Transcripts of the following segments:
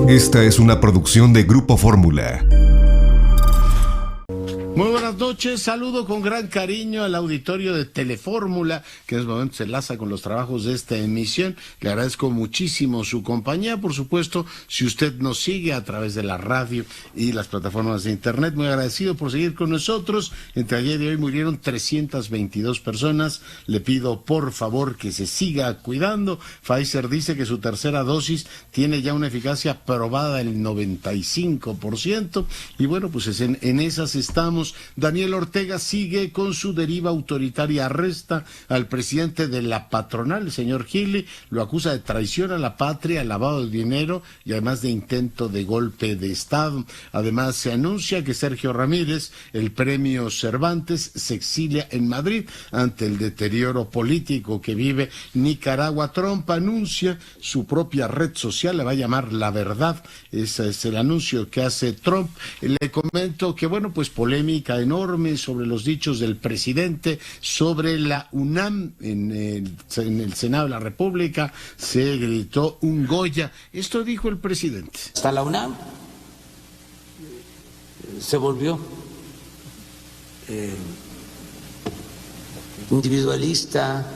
Esta es una producción de Grupo Fórmula. Muy buenas noches, saludo con gran cariño al auditorio de Telefórmula, que en este momento se enlaza con los trabajos de esta emisión. Le agradezco muchísimo su compañía, por supuesto, si usted nos sigue a través de la radio y las plataformas de internet, muy agradecido por seguir con nosotros. Entre ayer y hoy murieron 322 personas, le pido por favor que se siga cuidando. Pfizer dice que su tercera dosis tiene ya una eficacia probada del 95%, y bueno, pues en esas estamos. Daniel Ortega sigue con su deriva autoritaria, arresta al presidente de la patronal, el señor Gili, lo acusa de traición a la patria, lavado de dinero y además de intento de golpe de Estado. Además se anuncia que Sergio Ramírez, el premio Cervantes, se exilia en Madrid ante el deterioro político que vive Nicaragua. Trump anuncia su propia red social, le va a llamar La Verdad, ese es el anuncio que hace Trump. Le comento que bueno, pues polémica enorme sobre los dichos del presidente sobre la UNAM. En el Senado de la República se gritó un Goya. Esto dijo el presidente. Hasta la UNAM se volvió individualista,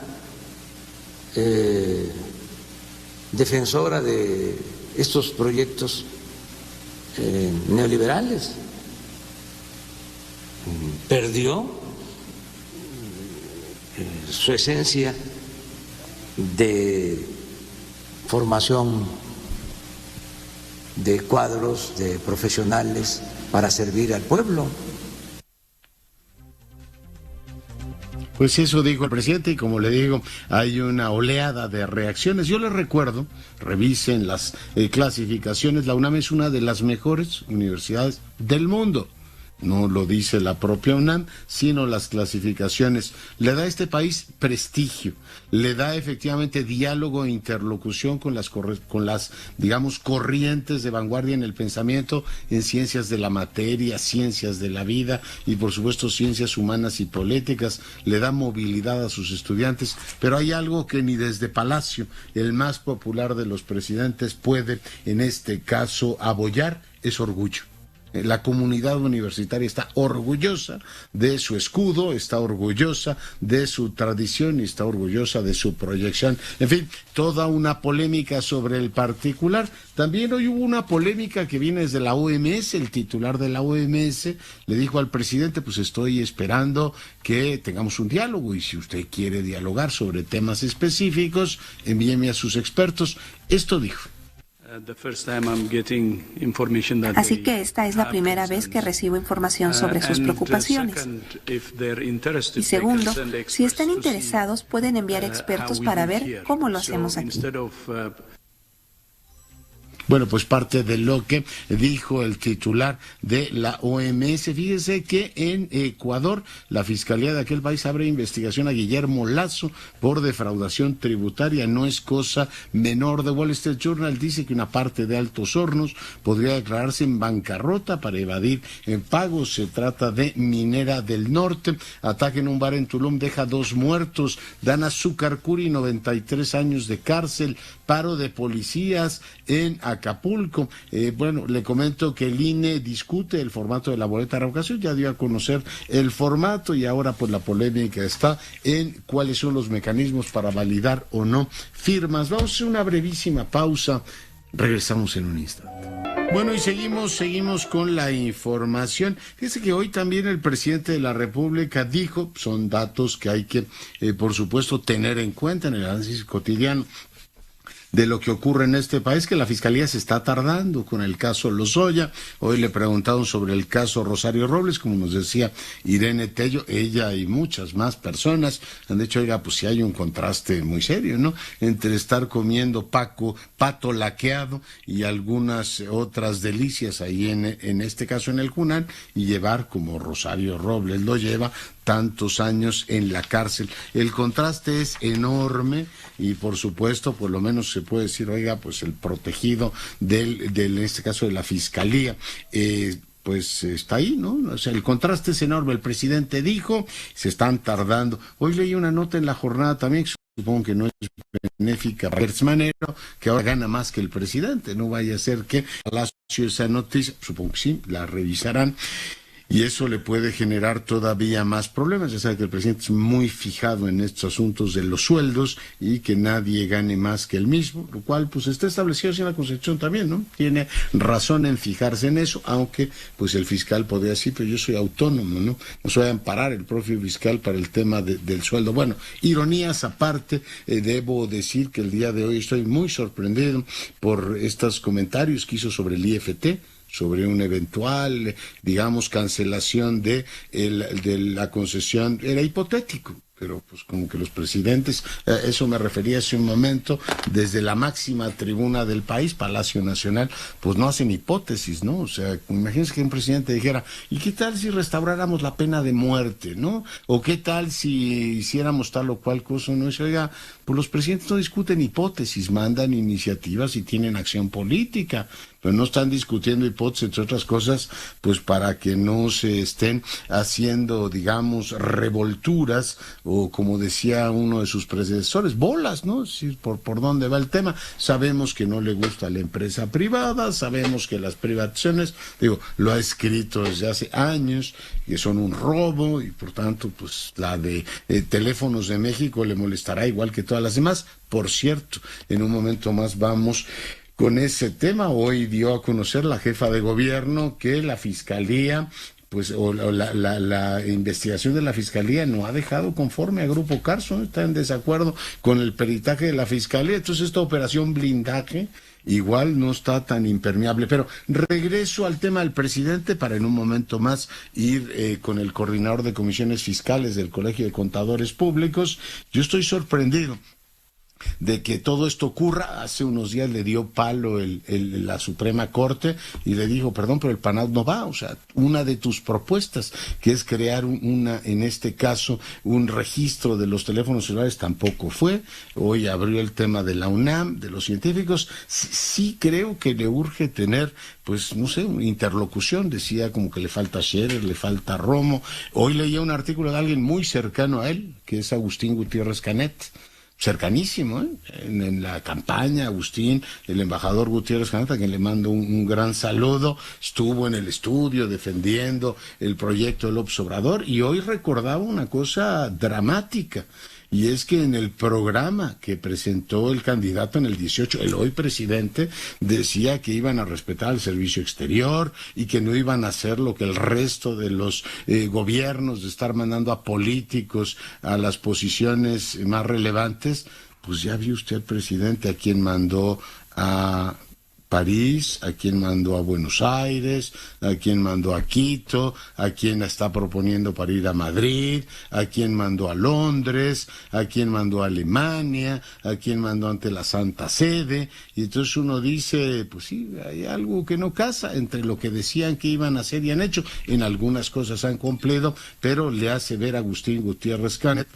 defensora de estos proyectos neoliberales. Perdió su esencia de formación de cuadros, de profesionales para servir al pueblo. Pues eso dijo el presidente y como le digo, hay una oleada de reacciones. Yo les recuerdo, revisen las clasificaciones, la UNAM es una de las mejores universidades del mundo. No lo dice la propia UNAM, sino las clasificaciones. Le da a este país prestigio, le da efectivamente diálogo e interlocución con las, digamos, corrientes de vanguardia en el pensamiento, en ciencias de la materia, ciencias de la vida y, por supuesto, ciencias humanas y políticas. Le da movilidad a sus estudiantes, pero hay algo que ni desde Palacio, el más popular de los presidentes, puede, en este caso, apoyar, es orgullo. La comunidad universitaria está orgullosa de su escudo, está orgullosa de su tradición y está orgullosa de su proyección. En fin, toda una polémica sobre el particular. También hoy hubo una polémica que viene desde la OMS. El titular de la OMS le dijo al presidente, pues estoy esperando que tengamos un diálogo y si usted quiere dialogar sobre temas específicos, envíeme a sus expertos. Esto dijo. Así que esta es la primera vez que recibo información sobre sus preocupaciones. Y segundo, si están interesados, pueden enviar expertos para ver cómo lo hacemos aquí. Bueno, pues parte de lo que dijo el titular de la OMS. Fíjese que en Ecuador la Fiscalía de aquel país abre investigación a Guillermo Lasso por defraudación tributaria. No es cosa menor. The Wall Street Journal dice que una parte de Altos Hornos podría declararse en bancarrota para evadir pagos. Se trata de Minera del Norte. Ataque en un bar en Tulum deja 2 muertos. Dana Zucarcuri, 93 años de cárcel. Paro de policías en Acapulco. Bueno, le comento que el INE discute el formato de la boleta de revocación, ya dio a conocer el formato y ahora pues la polémica está en cuáles son los mecanismos para validar o no firmas. Vamos a hacer una brevísima pausa, regresamos en un instante. Bueno, y seguimos con la información. Fíjese que hoy también el presidente de la República dijo, son datos que hay que, por supuesto, tener en cuenta en el análisis cotidiano de lo que ocurre en este país, que la Fiscalía se está tardando con el caso Lozoya. Hoy le preguntaron sobre el caso Rosario Robles, como nos decía Irene Tello, ella y muchas más personas han dicho, oiga, pues sí hay un contraste muy serio, ¿no?, entre estar comiendo pato laqueado y algunas otras delicias ahí en este caso en el Junal y llevar, como Rosario Robles lo lleva, tantos años en la cárcel. El contraste es enorme y por supuesto, por lo menos se puede decir, oiga, pues el protegido en este caso de la Fiscalía, pues está ahí, ¿no? O sea, el contraste es enorme. El presidente dijo, se están tardando. Hoy leí una nota en La Jornada también supongo que no es benéfica para Gertz Manero, que ahora gana más que el presidente. No vaya a ser que Palacio esa noticia, supongo que sí, la revisarán. Y eso le puede generar todavía más problemas. Ya sabe que el presidente es muy fijado en estos asuntos de los sueldos y que nadie gane más que él mismo, lo cual pues está establecido en la Constitución también, ¿no? Tiene razón en fijarse en eso, aunque pues el fiscal podría decir, pero yo soy autónomo, ¿no? No se va a amparar el propio fiscal para el tema del sueldo. Bueno, ironías aparte, debo decir que el día de hoy estoy muy sorprendido por estos comentarios que hizo sobre el IFT, sobre una eventual, digamos, cancelación de la concesión. Era hipotético, pero pues como que los presidentes, eso me refería hace un momento, desde la máxima tribuna del país, Palacio Nacional, pues no hacen hipótesis, ¿no? O sea, imagínense que un presidente dijera, ¿y qué tal si restauráramos la pena de muerte, ¿no? O qué tal si hiciéramos tal o cual cosa, ¿no? Y oiga, pues los presidentes no discuten hipótesis, mandan iniciativas y tienen acción política, pero no están discutiendo hipótesis, entre otras cosas, pues para que no se estén haciendo, digamos, revolturas, o como decía uno de sus predecesores, bolas, ¿no? Es decir, por dónde va el tema. Sabemos que no le gusta la empresa privada, sabemos que las privatizaciones, lo ha escrito desde hace años, que son un robo, y por tanto, pues la de Teléfonos de México le molestará igual que todas las demás. Por cierto, en un momento más vamos con ese tema. Hoy dio a conocer la jefa de gobierno que la Fiscalía, pues, la investigación de la Fiscalía no ha dejado conforme a Grupo Carso, ¿no? Está en desacuerdo con el peritaje de la Fiscalía. Entonces esta operación blindaje igual no está tan impermeable. Pero regreso al tema del presidente para en un momento más ir con el coordinador de comisiones fiscales del Colegio de Contadores Públicos. Yo estoy sorprendido de que todo esto ocurra. Hace unos días le dio palo la Suprema Corte y le dijo, perdón, pero el PANAD no va. O sea, una de tus propuestas, que es crear en este caso, un registro de los teléfonos celulares, tampoco fue. Hoy abrió el tema de la UNAM, de los científicos. Sí creo que le urge tener, pues, no sé, interlocución. Decía como que le falta Scherer, le falta Romo. Hoy leía un artículo de alguien muy cercano a él, que es Agustín Gutiérrez Canet, cercanísimo, en la campaña. Agustín, el embajador Gutiérrez Caneta, a quien le mando un gran saludo, estuvo en el estudio defendiendo el proyecto de López Obrador, y hoy recordaba una cosa dramática, y es que en el programa que presentó el candidato en el 18, el hoy presidente, decía que iban a respetar el servicio exterior y que no iban a hacer lo que el resto de los gobiernos, de estar mandando a políticos a las posiciones más relevantes. Pues ya vio usted, presidente, a quien mandó a París, a quien mandó a Buenos Aires, a quien mandó a Quito, a quien está proponiendo para ir a Madrid, a quien mandó a Londres, a quien mandó a Alemania, a quien mandó ante la Santa Sede. Y entonces uno dice, pues sí, hay algo que no casa entre lo que decían que iban a hacer y han hecho. En algunas cosas han cumplido, pero le hace ver a Agustín Gutiérrez Canet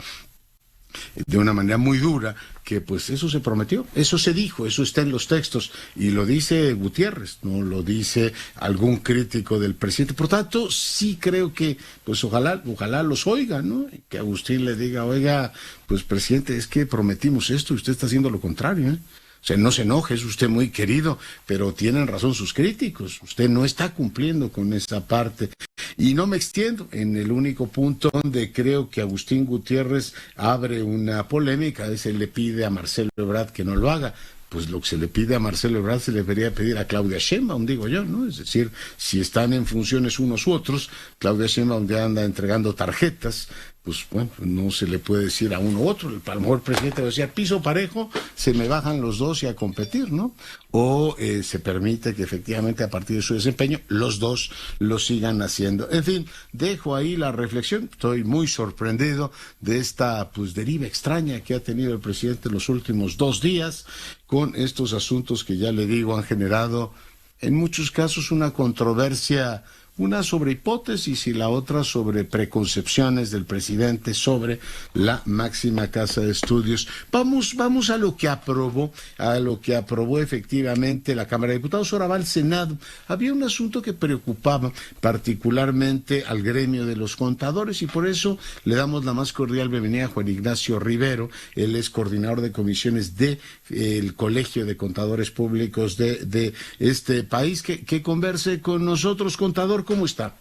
de una manera muy dura que pues eso se prometió, eso se dijo, eso está en los textos, y lo dice Gutiérrez, no lo dice algún crítico del presidente. Por tanto, sí creo que pues ojalá los oiga, ¿no? Que Agustín le diga, oiga, pues presidente, es que prometimos esto y usted está haciendo lo contrario, ¿eh? O sea, no se enoje, es usted muy querido, pero tienen razón sus críticos. Usted no está cumpliendo con esa parte. Y no me extiendo en el único punto donde creo que Agustín Gutiérrez abre una polémica. A veces le pide a Marcelo Ebrard que no lo haga. Pues lo que se le pide a Marcelo Ebrard se le debería pedir a Claudia Sheinbaum, digo yo, ¿no? Es decir, si están en funciones unos u otros, Claudia Sheinbaum ya anda entregando tarjetas, pues bueno, no se le puede decir a uno u otro. A lo mejor el presidente va a decir, piso parejo, se me bajan los dos y a competir, ¿no? O se permite que efectivamente a partir de su desempeño los dos lo sigan haciendo. En fin, dejo ahí la reflexión. Estoy muy sorprendido de esta pues deriva extraña que ha tenido el presidente en los últimos 2 días con estos asuntos que ya le digo han generado en muchos casos una controversia una sobre hipótesis y la otra sobre preconcepciones del presidente sobre la máxima casa de estudios. Vamos a lo que aprobó efectivamente la Cámara de Diputados. Ahora va al Senado. Había un asunto que preocupaba particularmente al gremio de los contadores y por eso le damos la más cordial bienvenida a Juan Ignacio Rivero. Él es coordinador de comisiones de el Colegio de Contadores Públicos de este país, que converse con nosotros. Contador, ¿cómo está?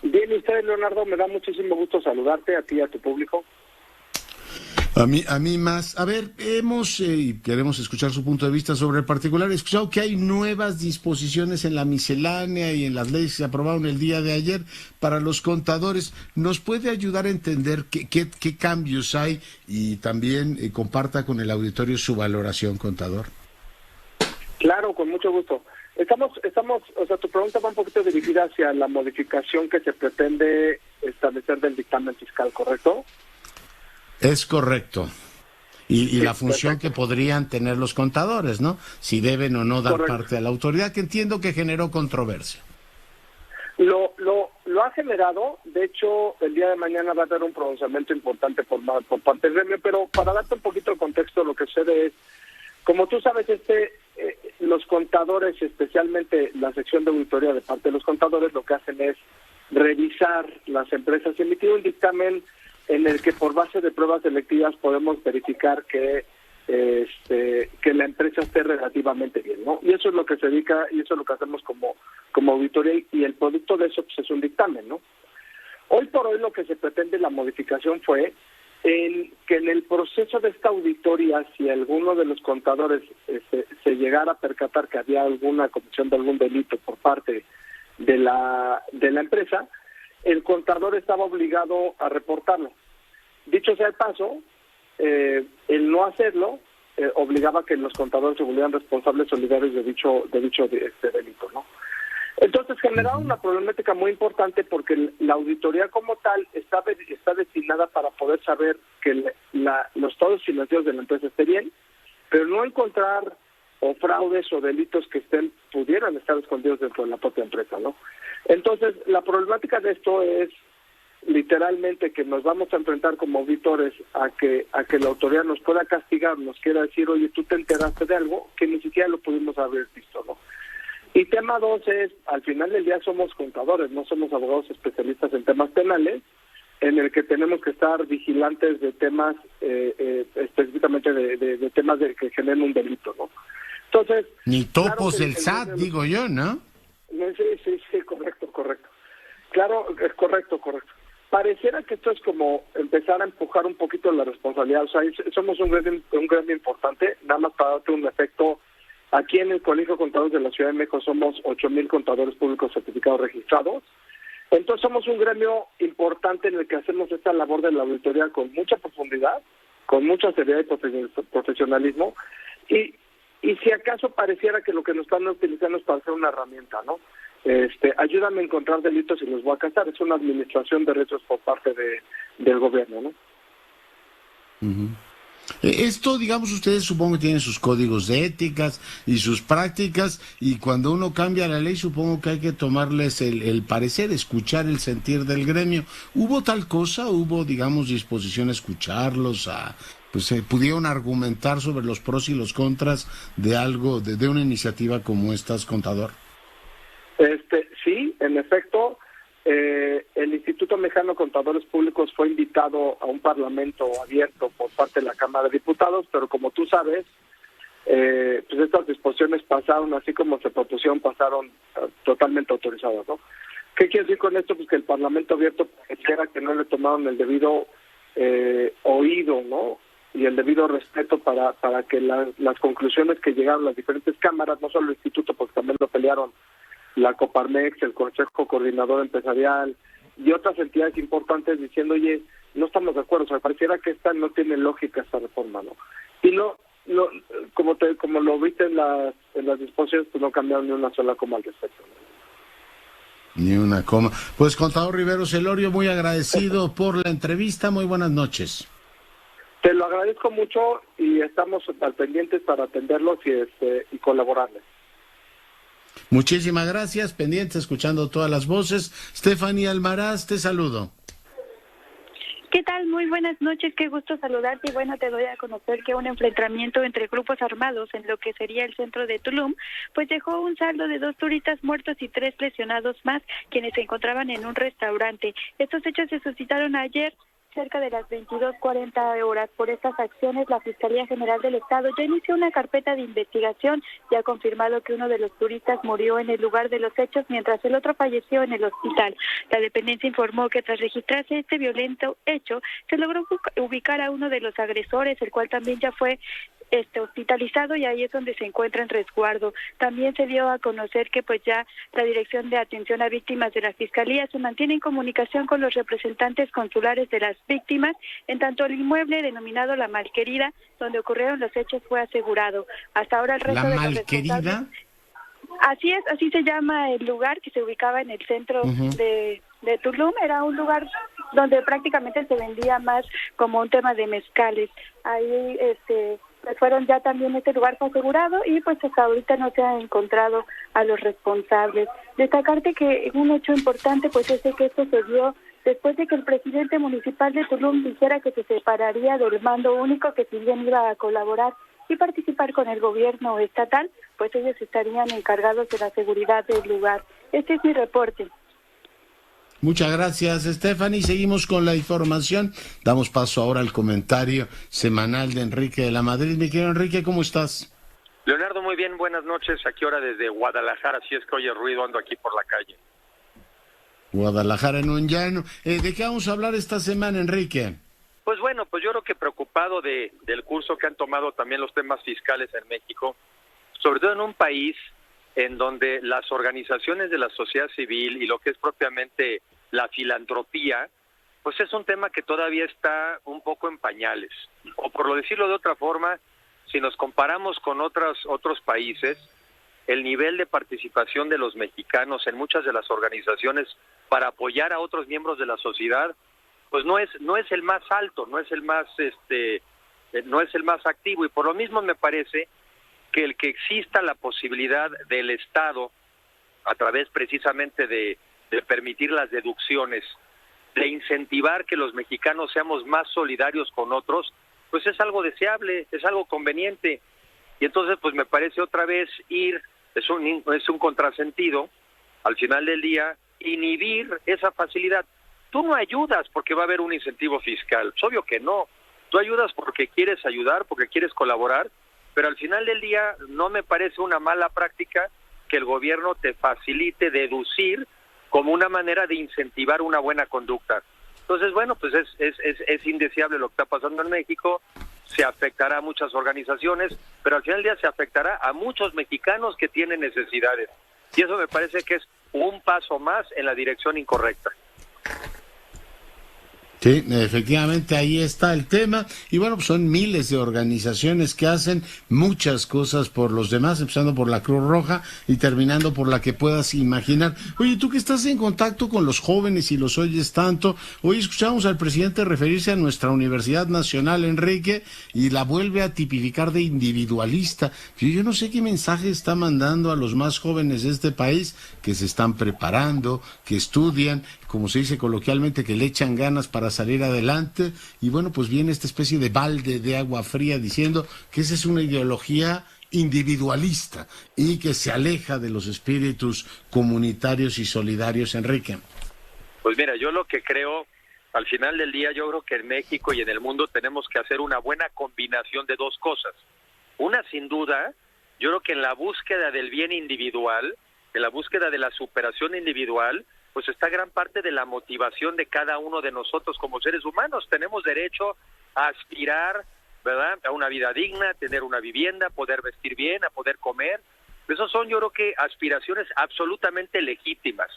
Bien, ¿y usted, Leonardo? Me da muchísimo gusto saludarte, a ti y a tu público. A mí más. A ver, queremos escuchar su punto de vista sobre el particular. He escuchado que hay nuevas disposiciones en la miscelánea y en las leyes que se aprobaron el día de ayer para los contadores. ¿Nos puede ayudar a entender qué cambios hay y también comparta con el auditorio su valoración, contador? Claro, con mucho gusto. Estamos, o sea, tu pregunta va un poquito dirigida hacia la modificación que se pretende establecer del dictamen fiscal, ¿correcto? Es correcto. Y la función que podrían tener los contadores, ¿no? Si deben o no dar parte a la autoridad, que entiendo que generó controversia. Lo ha generado. De hecho, el día de mañana va a haber un pronunciamiento importante por parte del gremio, pero para darte un poquito de contexto, lo que sucede es, como tú sabes, los contadores, especialmente la sección de auditoría de parte de los contadores, lo que hacen es revisar las empresas y emitir un dictamen en el que por base de pruebas selectivas podemos verificar que la empresa esté relativamente bien, ¿no? Y eso es lo que se dedica, y eso es lo que hacemos como auditoría, y el producto de eso pues, es un dictamen, ¿no? Hoy por hoy lo que se pretende, la modificación fue que en el proceso de esta auditoría, si alguno de los contadores se llegara a percatar que había alguna comisión de algún delito por parte de la empresa, el contador estaba obligado a reportarlo. Dicho sea el paso, el no hacerlo obligaba a que los contadores se volvieran responsables solidarios de dicho delito, ¿no? Entonces generaba una problemática muy importante porque la auditoría como tal está destinada para poder saber que los estados financieros de la empresa estén bien, pero no encontrar o fraudes o delitos que pudieran estar escondidos dentro de la propia empresa, ¿no? Entonces, la problemática de esto es literalmente que nos vamos a enfrentar como auditores a que la autoridad nos pueda castigar, nos quiera decir, oye, tú te enteraste de algo que ni siquiera lo pudimos haber visto, ¿no? Y tema 2 es, al final del día somos contadores, no somos abogados especialistas en temas penales, en el que tenemos que estar vigilantes de temas, específicamente de temas que generen un delito, ¿no? Entonces... Ni topos del SAT, digo yo, ¿no? Sí, correcto. Claro, es correcto. Pareciera que esto es como empezar a empujar un poquito la responsabilidad. O sea, somos un gremio importante, nada más para darte un efecto. Aquí en el Colegio de Contadores de la Ciudad de México somos 8,000 contadores públicos certificados registrados. Entonces somos un gremio importante en el que hacemos esta labor de la auditoría con mucha profundidad, con mucha seriedad y profesionalismo. Y si acaso pareciera que lo que nos están utilizando es para hacer una herramienta, ¿no? Ayúdame a encontrar delitos y los voy a cazar. Es una administración de riesgos por parte del gobierno, ¿no? Uh-huh. Esto, digamos, ustedes supongo que tienen sus códigos de éticas y sus prácticas, y cuando uno cambia la ley supongo que hay que tomarles el parecer, escuchar el sentir del gremio. ¿Hubo tal cosa? ¿Hubo, digamos, disposición a escucharlos, pudieron argumentar sobre los pros y los contras de algo, de una iniciativa como esta, contador? Sí, en efecto, el Instituto Mexicano de Contadores Públicos fue invitado a un parlamento abierto por parte de la Cámara de Diputados, pero como tú sabes, pues estas disposiciones pasaron, así como se propusieron, pasaron totalmente autorizadas, ¿no? ¿Qué quiero decir con esto? Pues que el parlamento abierto pareciera que no le tomaron el debido oído, ¿no? Y el debido respeto para que las conclusiones que llegaron las diferentes cámaras, no solo el instituto, porque también lo pelearon la Coparmex, el Consejo Coordinador Empresarial y otras entidades importantes diciendo, oye, no estamos de acuerdo, o sea, pareciera que esta no tiene lógica, esta reforma, ¿no? Y no como lo viste en las disposiciones, pues no cambiaron ni una sola coma al respecto, ¿no? Ni una coma. Pues, contador Rivero Celorio, muy agradecido por la entrevista, muy buenas noches. Te lo agradezco mucho y estamos al pendientes para atenderlos y colaborarles. Muchísimas gracias, pendiente, escuchando todas las voces. Stephanie Almaraz, te saludo. ¿Qué tal? Muy buenas noches, qué gusto saludarte. Y bueno, te doy a conocer que un enfrentamiento entre grupos armados en lo que sería el centro de Tulum, pues dejó un saldo de 2 turistas muertos y 3 lesionados más, quienes se encontraban en un restaurante. Estos hechos se suscitaron ayer, cerca de las 22:40 horas. Por estas acciones, la Fiscalía General del Estado ya inició una carpeta de investigación y ha confirmado que uno de los turistas murió en el lugar de los hechos, mientras el otro falleció en el hospital. La dependencia informó que tras registrarse este violento hecho, se logró ubicar a uno de los agresores, el cual también ya fue hospitalizado, y ahí es donde se encuentra en resguardo. También se dio a conocer que pues ya la Dirección de Atención a Víctimas de la Fiscalía se mantiene en comunicación con los representantes consulares de las víctimas, en tanto el inmueble denominado La Malquerida, donde ocurrieron los hechos, fue asegurado. Hasta ahora el resto de los responsables... Así es, así se llama el lugar, que se ubicaba en el centro de Tulum. Era un lugar donde prácticamente se vendía más como un tema de mezcales. Ahí fueron ya también, este lugar fue asegurado y pues hasta ahorita no se ha encontrado a los responsables. Destacarte que un hecho importante pues es que esto se dio después de que el presidente municipal de Tulum dijera que se separaría del mando único, que si bien iba a colaborar y participar con el gobierno estatal, pues ellos estarían encargados de la seguridad del lugar. Este es mi reporte. Muchas gracias, Stephanie. Seguimos con la información. Damos paso ahora al comentario semanal de Enrique de la Madrid. Mi querido Enrique, ¿cómo estás? Leonardo, muy bien, buenas noches. Aquí ahora desde Guadalajara, si es que oye ruido, ando aquí por la calle. Guadalajara en un llano. ¿De qué vamos a hablar esta semana, Enrique? Pues bueno, pues yo creo que preocupado del curso que han tomado también los temas fiscales en México, sobre todo en un país en donde las organizaciones de la sociedad civil y lo que es propiamente la filantropía, pues es un tema que todavía está un poco en pañales. O por lo decirlo de otra forma, si nos comparamos con otros países, el nivel de participación de los mexicanos en muchas de las organizaciones para apoyar a otros miembros de la sociedad, pues no es el más alto, no es el más activo, y por lo mismo me parece que el que exista la posibilidad del Estado, a través precisamente de permitir las deducciones, de incentivar que los mexicanos seamos más solidarios con otros, pues es algo deseable, es algo conveniente. Y entonces pues me parece otra vez es un contrasentido, al final del día, inhibir esa facilidad. Tú no ayudas porque va a haber un incentivo fiscal, es obvio que no. Tú ayudas porque quieres ayudar, porque quieres colaborar, pero al final del día no me parece una mala práctica que el gobierno te facilite deducir como una manera de incentivar una buena conducta. Entonces, bueno, pues es indeseable lo que está pasando en México, se afectará a muchas organizaciones, pero al final del día se afectará a muchos mexicanos que tienen necesidades. Y eso me parece que es un paso más en la dirección incorrecta. Sí, efectivamente ahí está el tema, y bueno, pues son miles de organizaciones que hacen muchas cosas por los demás, empezando por la Cruz Roja y terminando por la que puedas imaginar. Oye, tú que estás en contacto con los jóvenes y los oyes tanto, hoy escuchamos al presidente referirse a nuestra Universidad Nacional, Enrique, y la vuelve a tipificar de individualista. Yo no sé qué mensaje está mandando a los más jóvenes de este país, que se están preparando, que estudian, como se dice coloquialmente, que le echan ganas para salir adelante, y bueno, pues viene esta especie de balde de agua fría diciendo que esa es una ideología individualista y que se aleja de los espíritus comunitarios y solidarios, Enrique. Pues mira, yo lo que creo, al final del día, yo creo que en México y en el mundo tenemos que hacer una buena combinación de dos cosas. Una, sin duda, yo creo que en la búsqueda del bien individual, en la búsqueda de la superación individual, pues está gran parte de la motivación de cada uno de nosotros como seres humanos. Tenemos derecho a aspirar, ¿verdad?, a una vida digna, a tener una vivienda, a poder vestir bien, a poder comer. Esos son, yo creo que, aspiraciones absolutamente legítimas.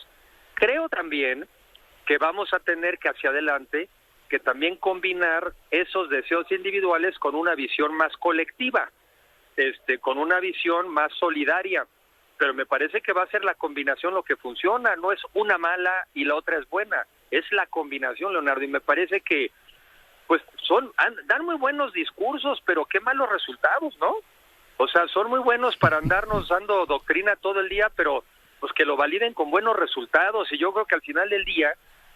Creo también que vamos a tener que hacia adelante que también combinar esos deseos individuales con una visión más colectiva, con una visión más solidaria. Pero me parece que va a ser la combinación lo que funciona, no es una mala y la otra es buena, es la combinación, Leonardo, y me parece que pues dan muy buenos discursos, pero qué malos resultados, ¿no? O sea, son muy buenos para andarnos dando doctrina todo el día, pero pues que lo validen con buenos resultados. Y yo creo que al final del día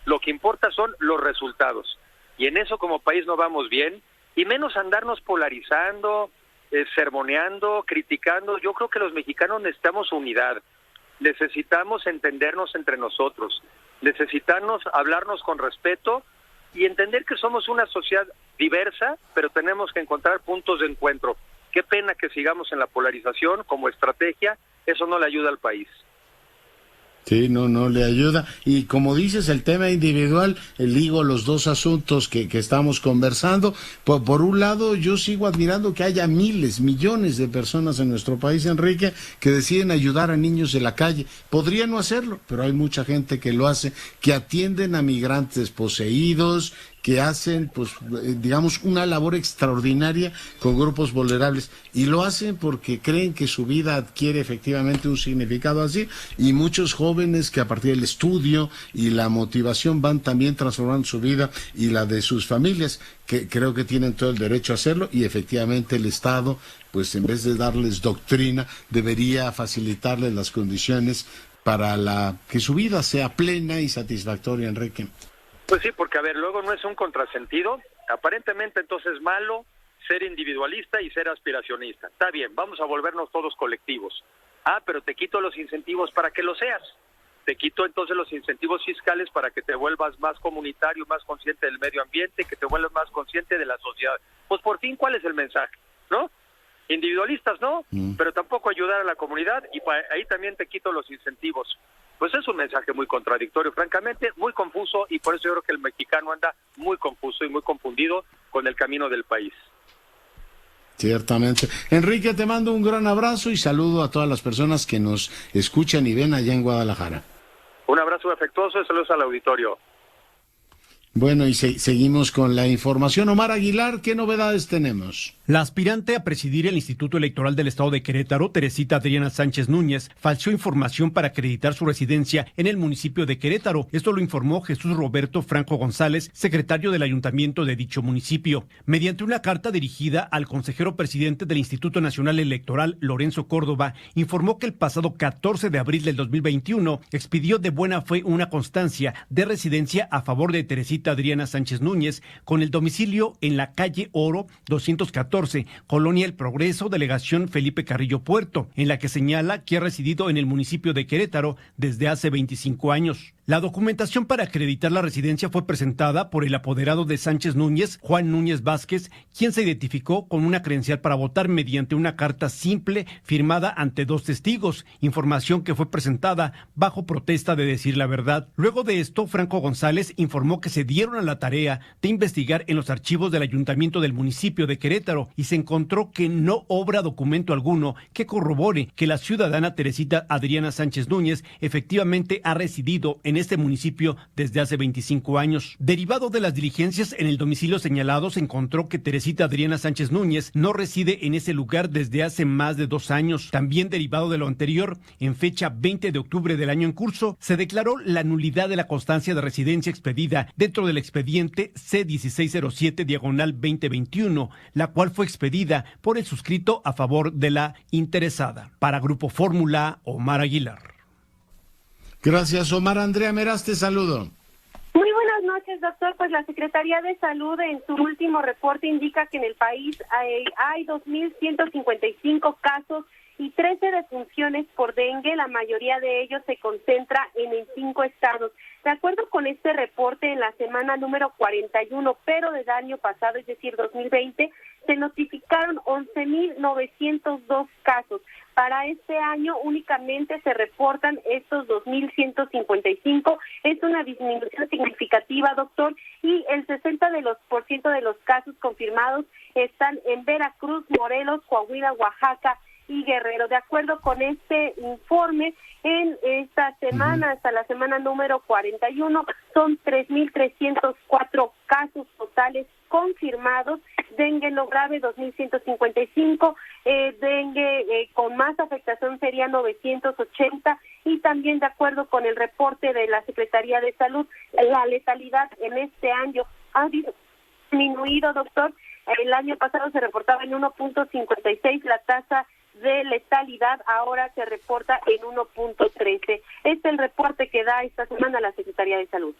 lo que importa son los resultados. Y en eso como país no vamos bien, y menos andarnos polarizando, sermoneando, criticando. Yo creo que los mexicanos necesitamos unidad, necesitamos entendernos entre nosotros, necesitamos hablarnos con respeto y entender que somos una sociedad diversa, pero tenemos que encontrar puntos de encuentro. Qué pena que sigamos en la polarización como estrategia, eso no le ayuda al país. Sí, no le ayuda. Y como dices, el tema individual, digo, los dos asuntos que estamos conversando, por un lado, yo sigo admirando que haya miles, millones de personas en nuestro país, Enrique, que deciden ayudar a niños de la calle. Podrían no hacerlo, pero hay mucha gente que lo hace, que atienden a migrantes desposeídos, que hacen, pues, digamos, una labor extraordinaria con grupos vulnerables, y lo hacen porque creen que su vida adquiere efectivamente un significado así, y muchos jóvenes que a partir del estudio y la motivación van también transformando su vida y la de sus familias, que creo que tienen todo el derecho a hacerlo, y efectivamente el Estado, pues en vez de darles doctrina, debería facilitarles las condiciones para que su vida sea plena y satisfactoria, Enrique. Pues sí, porque a ver, luego no es un contrasentido, aparentemente entonces es malo ser individualista y ser aspiracionista. Está bien, vamos a volvernos todos colectivos. Pero te quito los incentivos para que lo seas. Te quito entonces los incentivos fiscales para que te vuelvas más comunitario, más consciente del medio ambiente, que te vuelvas más consciente de la sociedad. Pues por fin, ¿cuál es el mensaje? ¿No? Individualistas no, pero tampoco ayudar a la comunidad, y ahí también te quito los incentivos. Pues es un mensaje muy contradictorio, francamente, muy confuso, y por eso yo creo que el mexicano anda muy confuso y muy confundido con el camino del país. Ciertamente. Enrique, te mando un gran abrazo y saludo a todas las personas que nos escuchan y ven allá en Guadalajara. Un abrazo afectuoso y saludos al auditorio. Bueno, y seguimos con la información. Omar Aguilar, ¿qué novedades tenemos? La aspirante a presidir el Instituto Electoral del Estado de Querétaro, Teresita Adriana Sánchez Núñez, falseó información para acreditar su residencia en el municipio de Querétaro. Esto lo informó Jesús Roberto Franco González, secretario del ayuntamiento de dicho municipio. Mediante una carta dirigida al consejero presidente del Instituto Nacional Electoral, Lorenzo Córdoba, informó que el pasado 14 de abril del 2021 expidió de buena fe una constancia de residencia a favor de Teresita Adriana Sánchez Núñez con el domicilio en la calle Oro 214, Colonia El Progreso, delegación Felipe Carrillo Puerto, en la que señala que ha residido en el municipio de Querétaro desde hace 25 años. La documentación para acreditar la residencia fue presentada por el apoderado de Sánchez Núñez, Juan Núñez Vázquez, quien se identificó con una credencial para votar mediante una carta simple firmada ante 2 testigos, información que fue presentada bajo protesta de decir la verdad. Luego de esto, Franco González informó que se dieron a la tarea de investigar en los archivos del ayuntamiento del municipio de Querétaro y se encontró que no obra documento alguno que corrobore que la ciudadana Teresita Adriana Sánchez Núñez efectivamente ha residido en este municipio desde hace 25 años. Derivado de las diligencias en el domicilio señalado, se encontró que Teresita Adriana Sánchez Núñez no reside en ese lugar desde hace más de 2 años. También derivado de lo anterior, en fecha 20 de octubre del año en curso, se declaró la nulidad de la constancia de residencia expedida dentro del expediente C1607/2021, la cual fue expedida por el suscrito a favor de la interesada. Para Grupo Fórmula, Omar Aguilar. Gracias, Omar. Andrea Meraz, te saludo. Muy buenas noches, doctor. Pues la Secretaría de Salud en su último reporte indica que en el país hay 2.155 casos y 13 defunciones por dengue. La mayoría de ellos se concentra en 5 estados. De acuerdo con este reporte, en la semana número 41, pero del año pasado, es decir, 2020, se notificaron 11.902 casos. Para este año únicamente se reportan estos 2.155. Es una disminución significativa, doctor, y el 60% de los casos confirmados están en Veracruz, Morelos, Coahuila, Oaxaca y Guerrero. De acuerdo con este informe, en esta semana, hasta la semana número 41, son 3.304 casos totales confirmados. Dengue no grave 2.155, dengue con más afectación sería 980, y también de acuerdo con el reporte de la Secretaría de Salud, la letalidad en este año ha disminuido, doctor. El año pasado se reportaba en 1.56 la tasa de letalidad, ahora se reporta en 1.13. Este es el reporte que da esta semana la Secretaría de Salud.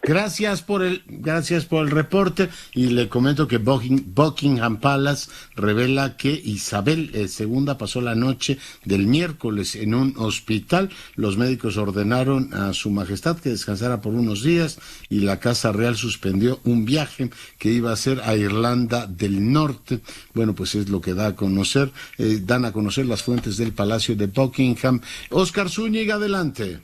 Gracias por el reporte, y le comento que Buckingham Palace revela que Isabel II pasó la noche del miércoles en un hospital. Los médicos ordenaron a su majestad que descansara por unos días, y la Casa Real suspendió un viaje que iba a hacer a Irlanda del Norte. Bueno, pues es lo que dan a conocer las fuentes del Palacio de Buckingham. Óscar Zúñiga, adelante.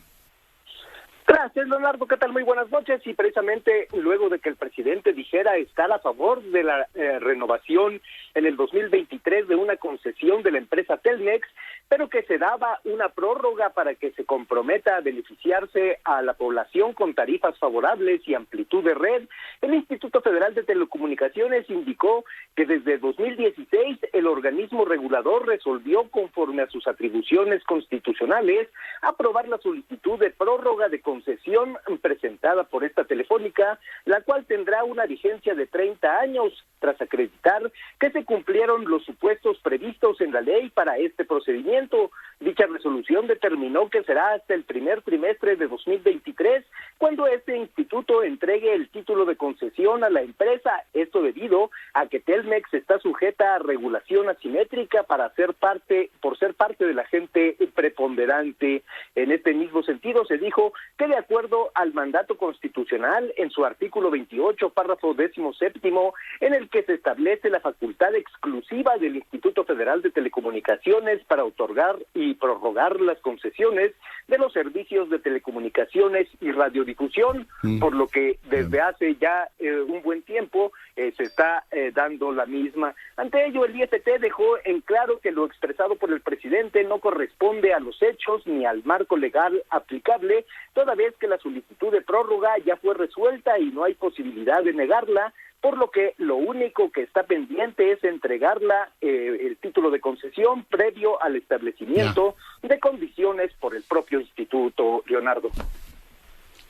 Gracias, Leonardo. ¿Qué tal? Muy buenas noches. Y precisamente luego de que el presidente dijera estar a favor de la renovación en el 2023 de una concesión de la empresa Telmex, pero que se daba una prórroga para que se comprometa a beneficiarse a la población con tarifas favorables y amplitud de red, el Instituto Federal de Telecomunicaciones indicó que desde 2016 el organismo regulador resolvió, conforme a sus atribuciones constitucionales, aprobar la solicitud de prórroga de concesión presentada por esta Telefónica, la cual tendrá una vigencia de 30 años, tras acreditar que se cumplieron los supuestos previstos en la ley para este procedimiento. Dicha resolución determinó que será hasta el primer trimestre de 2023 cuando este instituto entregue el título de concesión a la empresa, esto debido a que Telmex está sujeta a regulación asimétrica por ser parte del agente preponderante. En este mismo sentido se dijo que, de acuerdo al mandato constitucional, en su artículo 28, párrafo 17º, en el que se establece la facultad exclusiva del Instituto Federal de Telecomunicaciones para otorgar y prorrogar las concesiones de los servicios de telecomunicaciones y radiodifusión, por lo que desde hace ya un buen tiempo se está dando la misma. Ante ello, el IFT dejó en claro que lo expresado por el presidente no corresponde a los hechos ni al marco legal aplicable, toda vez que la solicitud de prórroga ya fue resuelta y no hay posibilidad de negarla, por lo que lo único que está pendiente es entregarla el título de concesión previo al establecimiento de condiciones por el propio instituto, Leonardo.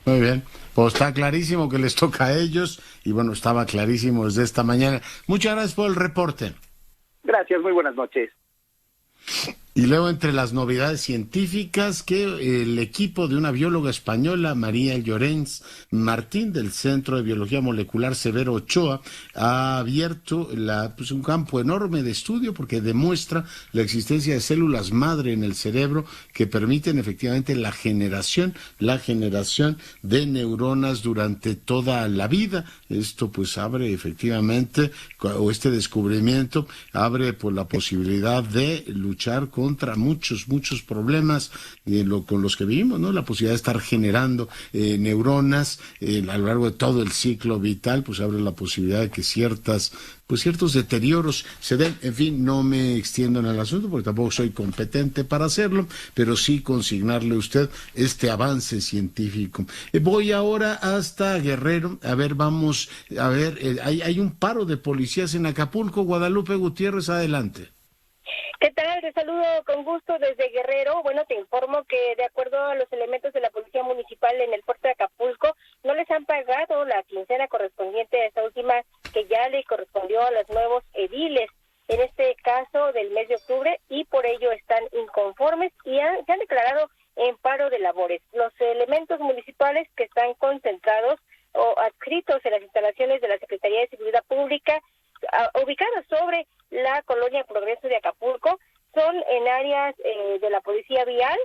Muy bien, pues está clarísimo que les toca a ellos, y bueno, estaba clarísimo desde esta mañana. Muchas gracias por el reporte. Gracias, muy buenas noches. Y luego, entre las novedades científicas, que el equipo de una bióloga española, María Llorens Martín, del Centro de Biología Molecular Severo Ochoa, ha abierto un campo enorme de estudio, porque demuestra la existencia de células madre en el cerebro que permiten efectivamente la generación de neuronas durante toda la vida. Esto pues abre efectivamente, o este descubrimiento abre pues la posibilidad de luchar contra muchos problemas con los que vivimos, ¿no? La posibilidad de estar generando neuronas a lo largo de todo el ciclo vital, pues abre la posibilidad de que ciertos deterioros se den. En fin, no me extiendo en el asunto porque tampoco soy competente para hacerlo, pero sí consignarle a usted este avance científico. Voy ahora hasta Guerrero. Hay un paro de policías en Acapulco. Guadalupe Gutiérrez, adelante. ¿Qué tal? Te saludo con gusto desde Guerrero. Bueno, te informo que de acuerdo a los elementos de la Policía Municipal en el puerto de Acapulco, no les han pagado la quincena correspondiente a esta última, que ya le correspondió a los nuevos ediles, en este caso del mes de octubre, y por ello están inconformes y se han declarado en paro de labores. Los elementos municipales que están concentrados o adscritos en las instalaciones de la Secretaría de Seguridad Pública, ubicadas sobre la colonia Progreso de Acapulco, son en áreas de la policía vial,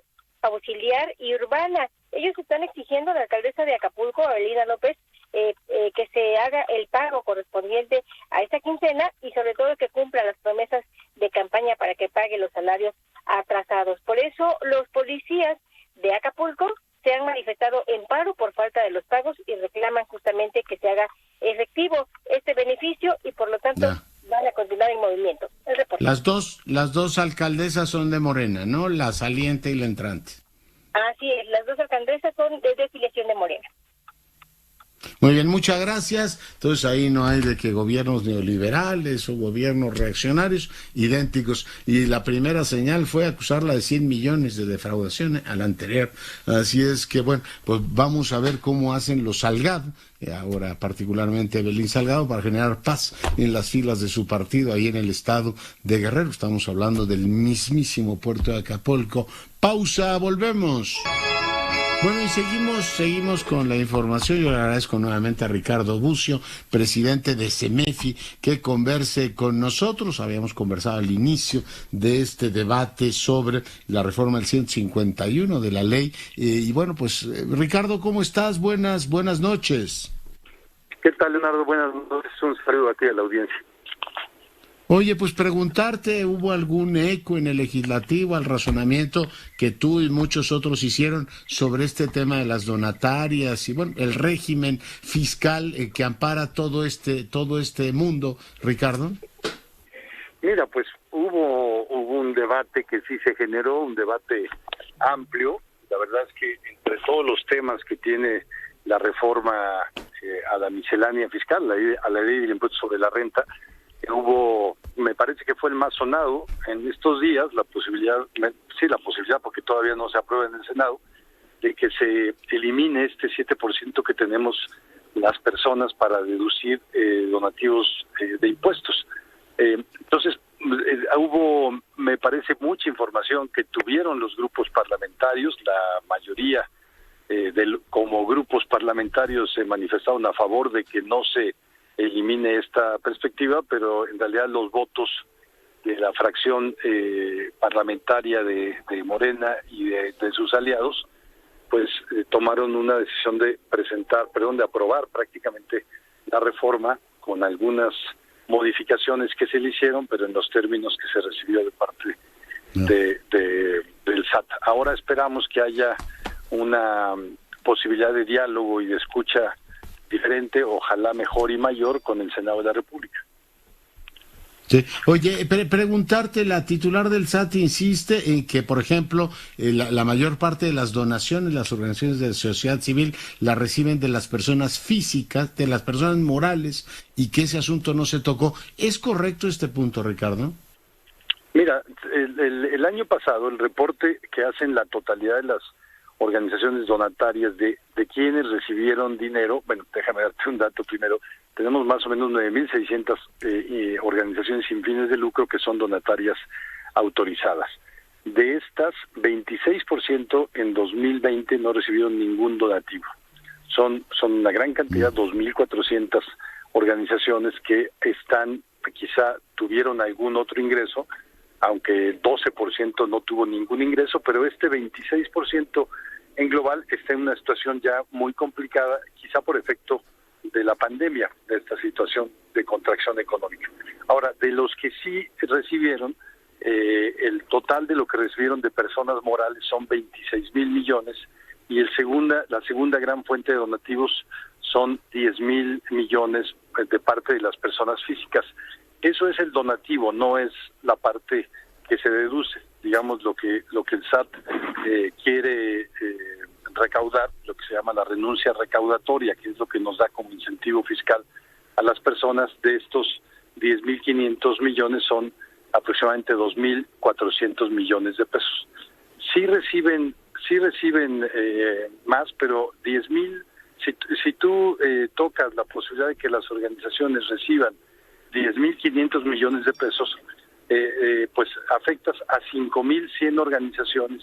auxiliar y urbana. Ellos están exigiendo a la alcaldesa de Acapulco, Avelina López, que se haga el pago correspondiente a esta quincena y sobre todo que cumpla las promesas de campaña para que pague los salarios atrasados. Por eso los policías de Acapulco se han manifestado en paro por falta de los pagos y reclaman justamente que se haga efectivo este beneficio y por lo tanto van a continuar en movimiento. El reporte. Las dos alcaldesas son de Morena, ¿no? La saliente y la entrante. Así es, las dos alcaldesas son de filiación de Morena. Muy bien, muchas gracias. Entonces ahí no hay de que gobiernos neoliberales o gobiernos reaccionarios idénticos. Y la primera señal fue acusarla de 100 millones de defraudación a la anterior. Así es que, bueno, pues vamos a ver cómo hacen los Salgado, ahora particularmente Evelyn Salgado, para generar paz en las filas de su partido ahí en el estado de Guerrero. Estamos hablando del mismísimo puerto de Acapulco. Pausa, volvemos. Bueno, y seguimos con la información. Yo le agradezco nuevamente a Ricardo Bucio, presidente de CEMEFI, que converse con nosotros. Habíamos conversado al inicio de este debate sobre la reforma del 151 de la ley. Y bueno, pues, Ricardo, ¿cómo estás? Buenas noches. ¿Qué tal, Leonardo? Buenas noches. Un saludo a ti y a la audiencia. Oye, pues preguntarte, ¿hubo algún eco en el legislativo al razonamiento que tú y muchos otros hicieron sobre este tema de las donatarias y, bueno, el régimen fiscal que ampara todo este mundo, Ricardo? Mira, pues hubo un debate que sí se generó, un debate amplio. La verdad es que entre todos los temas que tiene la reforma a la miscelánea fiscal, a la ley del impuesto sobre la renta, me parece que fue el más sonado en estos días, la posibilidad porque todavía no se aprueba en el Senado, de que se elimine este 7% que tenemos las personas para deducir donativos de impuestos. Entonces, hubo, me parece, mucha información que tuvieron los grupos parlamentarios. La mayoría como grupos parlamentarios se manifestaron a favor de que no se elimine esta perspectiva, pero en realidad los votos de la fracción parlamentaria de Morena y de sus aliados, pues tomaron una decisión de aprobar prácticamente la reforma con algunas modificaciones que se le hicieron, pero en los términos que se recibió de parte del SAT. Ahora esperamos que haya una posibilidad de diálogo y de escucha diferente, ojalá mejor y mayor, con el Senado de la República. Sí. Oye, preguntarte, la titular del SAT insiste en que, por ejemplo, la mayor parte de las donaciones, las organizaciones de sociedad civil, las reciben de las personas físicas, de las personas morales, y que ese asunto no se tocó. ¿Es correcto este punto, Ricardo? Mira, el año pasado, el reporte que hacen la totalidad de las organizaciones donatarias de quienes recibieron dinero, bueno, déjame darte un dato primero, tenemos más o menos 9.600 organizaciones sin fines de lucro que son donatarias autorizadas. De estas, 26% en 2020 no recibieron ningún donativo. Son una gran cantidad, 2.400 organizaciones que quizá tuvieron algún otro ingreso, aunque el 12% no tuvo ningún ingreso, pero este 26% en global está en una situación ya muy complicada, quizá por efecto de la pandemia, de esta situación de contracción económica. Ahora, de los que sí recibieron, el total de lo que recibieron de personas morales son 26,000 millones, y la segunda gran fuente de donativos son 10,000 millones de parte de las personas físicas. Eso es el donativo, no es la parte que se deduce, digamos lo que el SAT quiere recaudar, lo que se llama la renuncia recaudatoria, que es lo que nos da como incentivo fiscal a las personas. De estos 10,500 millones son aproximadamente 2,400 millones de pesos. Sí reciben más, pero 10,000, si tú tocas la posibilidad de que las organizaciones reciban 10,500 millones de pesos, pues afectas a 5,100 organizaciones,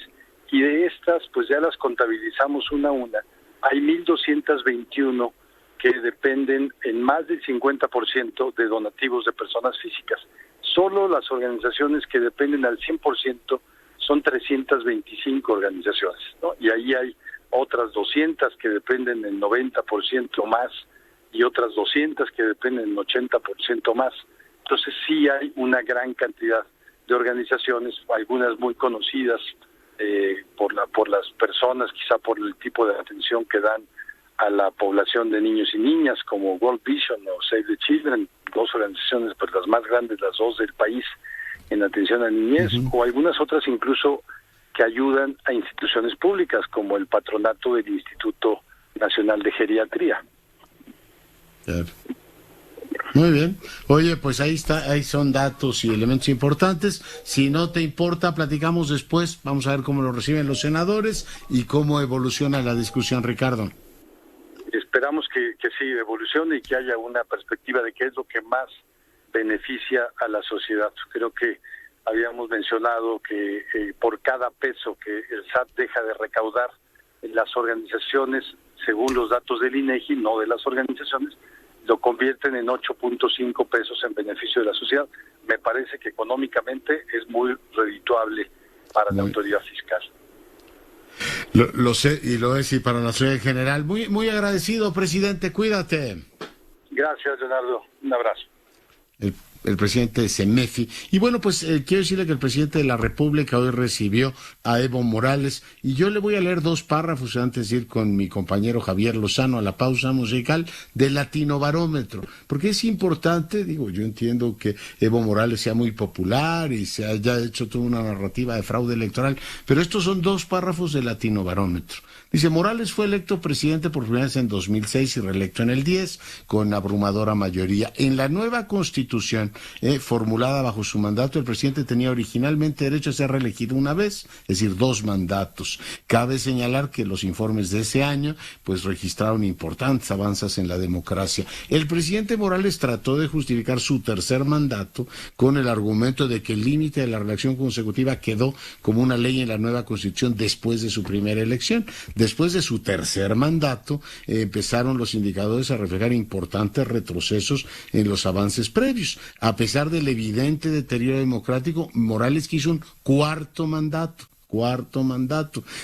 y de estas, pues ya las contabilizamos una a una. Hay 1,221 que dependen en más del 50% de donativos de personas físicas. Solo las organizaciones que dependen al 100% son 325 organizaciones, ¿no? Y ahí hay otras 200 que dependen en 90% más, y otras 200 que dependen en 80% más. Entonces sí hay una gran cantidad de organizaciones, algunas muy conocidas por las personas, quizá por el tipo de atención que dan a la población de niños y niñas, como World Vision o Save the Children, dos organizaciones pues las más grandes, las dos del país en atención a niñez, o algunas otras incluso que ayudan a instituciones públicas, como el patronato del Instituto Nacional de Geriatría. Claro. Muy bien. Oye, pues ahí está, ahí son datos y elementos importantes. Si no te importa, platicamos después. Vamos a ver cómo lo reciben los senadores y cómo evoluciona la discusión, Ricardo. Esperamos que sí evolucione y que haya una perspectiva de qué es lo que más beneficia a la sociedad. Creo que habíamos mencionado que por cada peso que el SAT deja de recaudar, las organizaciones, según los datos del INEGI, no de las organizaciones, lo convierten en 8.5 pesos en beneficio de la sociedad. Me parece que económicamente es muy redituable para la autoridad fiscal. Lo sé y lo es, y para la sociedad en general. Muy agradecido, presidente, cuídate. Gracias, Leonardo. Un abrazo. El presidente de CEMEFI. Y bueno, pues quiero decirle que el presidente de la República hoy recibió a Evo Morales, y yo le voy a leer 2 párrafos antes de ir con mi compañero Javier Lozano a la pausa musical del Latinobarómetro, porque es importante, yo entiendo que Evo Morales sea muy popular y se haya hecho toda una narrativa de fraude electoral, pero estos son 2 párrafos del Latinobarómetro. Dice, Morales fue electo presidente por primera vez en 2006 y reelecto en el 10 con abrumadora mayoría. En la nueva Constitución formulada bajo su mandato, el presidente tenía originalmente derecho a ser reelegido una vez, es decir, 2 mandatos. Cabe señalar que los informes de ese año pues registraron importantes avances en la democracia. El presidente Morales trató de justificar su tercer mandato con el argumento de que el límite de la reelección consecutiva quedó como una ley en la nueva Constitución después de su primera elección. Después de su tercer mandato, empezaron los indicadores a reflejar importantes retrocesos en los avances previos. A pesar del evidente deterioro democrático, Morales quiso un cuarto mandato.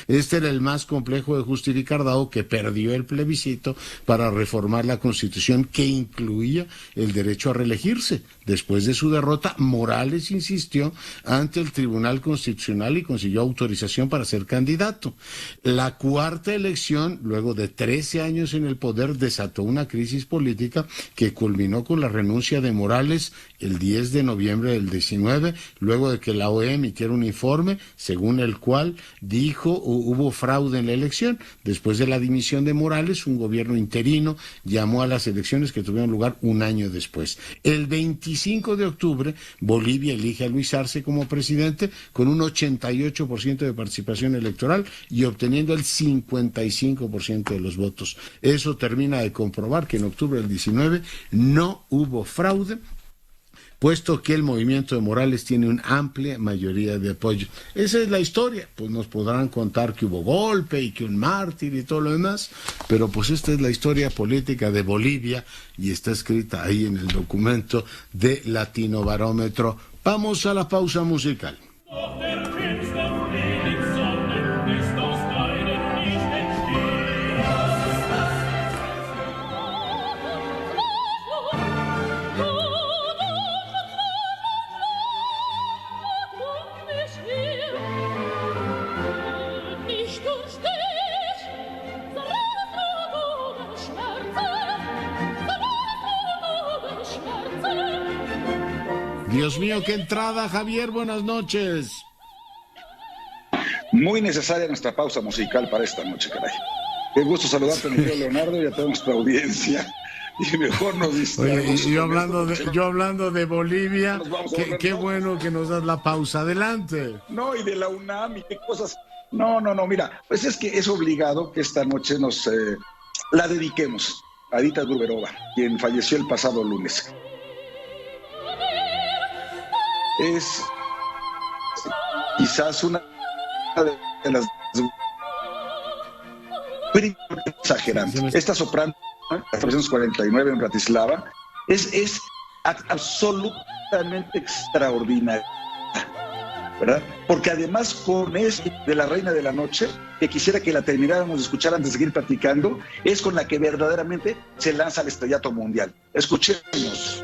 Este era el más complejo de justificar, dado que perdió el plebiscito para reformar la Constitución que incluía el derecho a reelegirse. Después de su derrota, Morales insistió ante el Tribunal Constitucional y consiguió autorización para ser candidato. La cuarta elección, luego de 13 años en el poder, desató una crisis política que culminó con la renuncia de Morales el 10 de noviembre del 19, luego de que la OEA emitiera un informe según el cual dijo hubo fraude en la elección. Después de la dimisión de Morales, un gobierno interino llamó a las elecciones que tuvieron lugar un año después. El 25 de octubre, Bolivia elige a Luis Arce como presidente con un 88% de participación electoral y obteniendo el 55% de los votos. Eso termina de comprobar que en octubre del 19 no hubo fraude, puesto que el movimiento de Morales tiene una amplia mayoría de apoyo. Esa es la historia. Pues nos podrán contar que hubo golpe y que un mártir y todo lo demás, pero pues esta es la historia política de Bolivia y está escrita ahí en el documento de Latinobarómetro. Vamos a la pausa musical. Dios mío, qué entrada, Javier, buenas noches. Muy necesaria nuestra pausa musical para esta noche, caray. Qué gusto saludarte, mi querido Leonardo, y a toda nuestra audiencia. Y mejor nos distraemos. Oye, yo hablando de Bolivia, qué bueno que nos das la pausa. Adelante. No, y de la UNAM y qué cosas. No, mira, pues es que es obligado que esta noche nos la dediquemos a Dita Gruberova, quien falleció el pasado lunes. Es quizás una de las exagerantes. Esta soprano, 1949 en Bratislava, es absolutamente extraordinaria, ¿verdad? Porque además con este de La Reina de la Noche, que quisiera que la termináramos de escuchar antes de seguir platicando, es con la que verdaderamente se lanza al estrellato mundial. Escuchemos.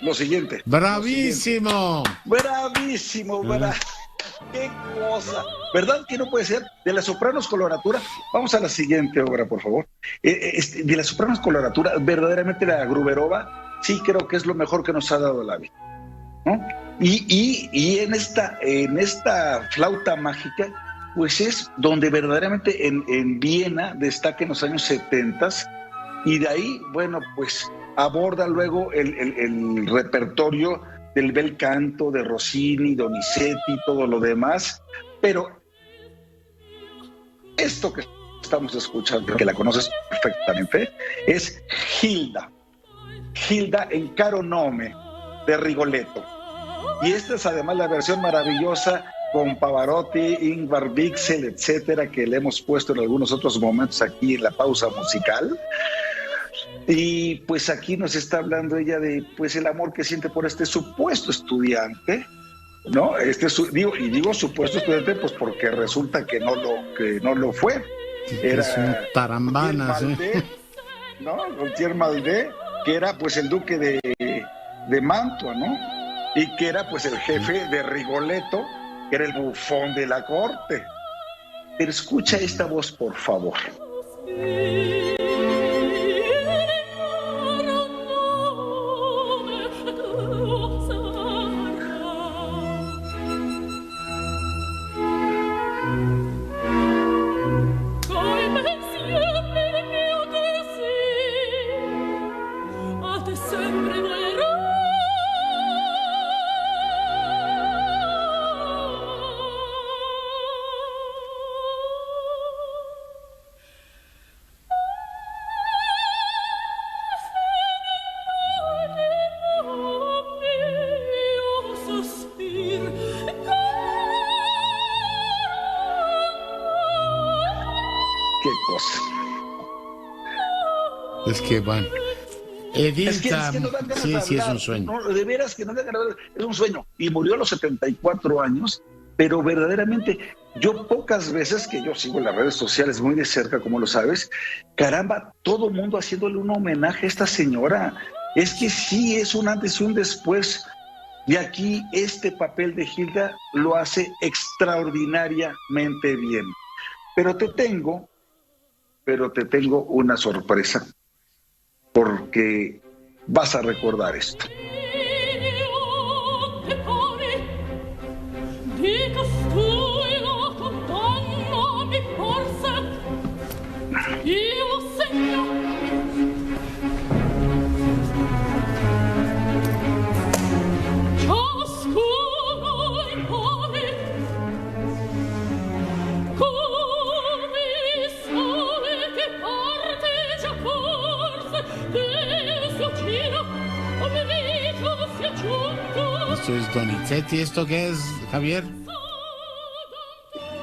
lo siguiente. ¡Bravísimo! ¡Bravísimo, ¿verdad? ¡Qué cosa! ¿Verdad que no puede ser? De las Sopranos Coloratura, vamos a la siguiente obra, por favor. De las Sopranos Coloratura, verdaderamente la Gruberova, sí creo que es lo mejor que nos ha dado la vida, ¿no? Y en esta flauta mágica, pues es donde verdaderamente en Viena destaca en los años 70, y de ahí, bueno, pues aborda luego el repertorio del bel canto de Rossini, Donizetti, todo lo demás, pero esto que estamos escuchando, que la conoces perfectamente, es Gilda en Caro Nome, de Rigoletto. Y esta es además la versión maravillosa con Pavarotti, Ingvar Wixel, etcétera, que le hemos puesto en algunos otros momentos aquí en la pausa musical. Y pues aquí nos está hablando ella de pues el amor que siente por este supuesto estudiante, ¿no? Digo supuesto estudiante pues porque resulta que no lo fue. Era es un tarambana, ¿sí? ¿No? Gautier Maldé, que era pues el duque de Mantua, ¿no? Y que era pues el jefe de Rigoletto, que era el bufón de la corte. Pero escucha esta voz, por favor. Es que bueno, Edith, es que no dan ganas sí, de sí, hablar. Es un sueño. No, de veras que no dan ganas de hablar. Es un sueño. Y murió a los 74 años, pero verdaderamente, yo pocas veces, que yo sigo las redes sociales muy de cerca, como lo sabes, caramba, todo el mundo haciéndole un homenaje a esta señora. Es que sí, es un antes y un después. Y aquí este papel de Gilda lo hace extraordinariamente bien. Pero te tengo una sorpresa, porque vas a recordar esto. Esto es Donizetti. ¿Esto qué es, Javier?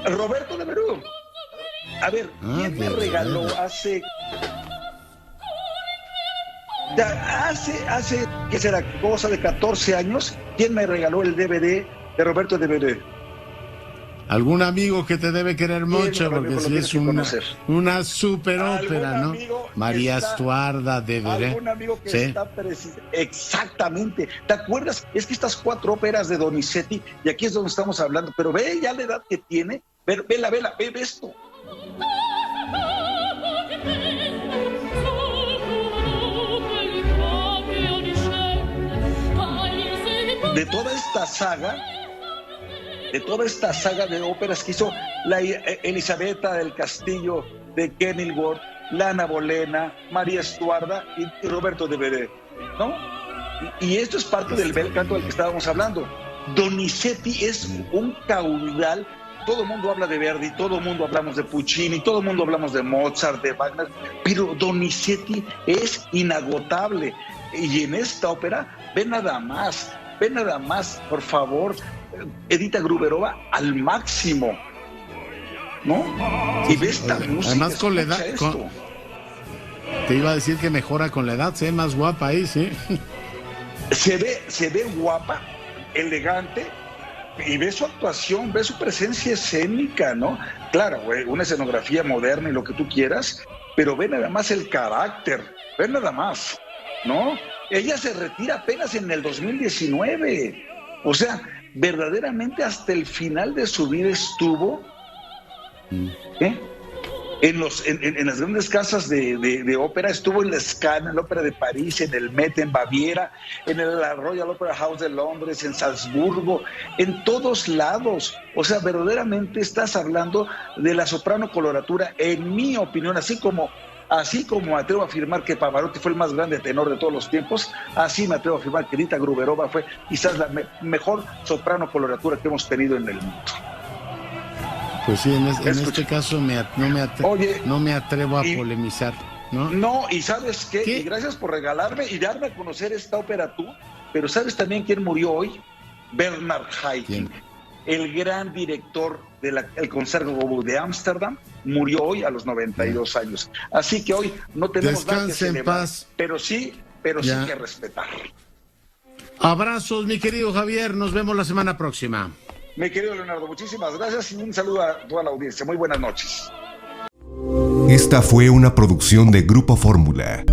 Roberto de Verú. A ver, ¿quién me regaló hace, ¿qué será? Cosa de 14 años. ¿Quién me regaló el DVD de Roberto de Verú? Algún amigo que te debe querer mucho, porque sí es una super ópera, ¿no? María Estuarda de Veré. Algún amigo que ¿sí? Está exactamente. ¿Te acuerdas? Es que estas 4 óperas de Donizetti, y aquí es donde estamos hablando, pero ve ya la edad que tiene. Vela, ve esto. De toda esta saga de óperas que hizo la Elisabetta del Castillo de Kenilworth, Lana Bolena, María Estuarda y Roberto de Veré, ¿no? Y esto es parte del bel canto del que estábamos hablando. Donizetti es un caudal. Todo el mundo habla de Verdi, todo el mundo hablamos de Puccini, todo el mundo hablamos de Mozart, de Wagner, pero Donizetti es inagotable. Y en esta ópera, ve nada más, por favor, Edita Gruberova al máximo, ¿no? Y ve esta música. Además con la edad, te iba a decir que mejora con la edad, se ve más guapa ahí, sí. Se ve guapa, elegante, y ve su actuación, ve su presencia escénica, ¿no? Claro, güey, una escenografía moderna y lo que tú quieras, pero ve nada más el carácter, ve nada más, ¿no? Ella se retira apenas en el 2019. O sea, verdaderamente hasta el final de su vida estuvo en las grandes casas de ópera, estuvo en la Scala, en la Ópera de París, en el Met, en Baviera, en la Royal Opera House de Londres, en Salzburgo, en todos lados. O sea, verdaderamente estás hablando de la soprano coloratura, en mi opinión, así como atrevo a afirmar que Pavarotti fue el más grande tenor de todos los tiempos, así me atrevo a afirmar que Dita Gruberova fue quizás la mejor soprano coloratura que hemos tenido en el mundo. Pues sí, en este caso no me atrevo a polemizar, ¿no? No, y ¿sabes qué? Y gracias por regalarme y darme a conocer esta ópera tú, pero ¿sabes también quién murió hoy? Bernard Haitink, el gran director del Concertgebouw de Ámsterdam, murió hoy a los 92 años. Así que hoy no tenemos nada que celebrar, paz. Pero sí que respetar. Abrazos, mi querido Javier, nos vemos la semana próxima. Mi querido Leonardo, muchísimas gracias y un saludo a toda la audiencia. Muy buenas noches. Esta fue una producción de Grupo Fórmula.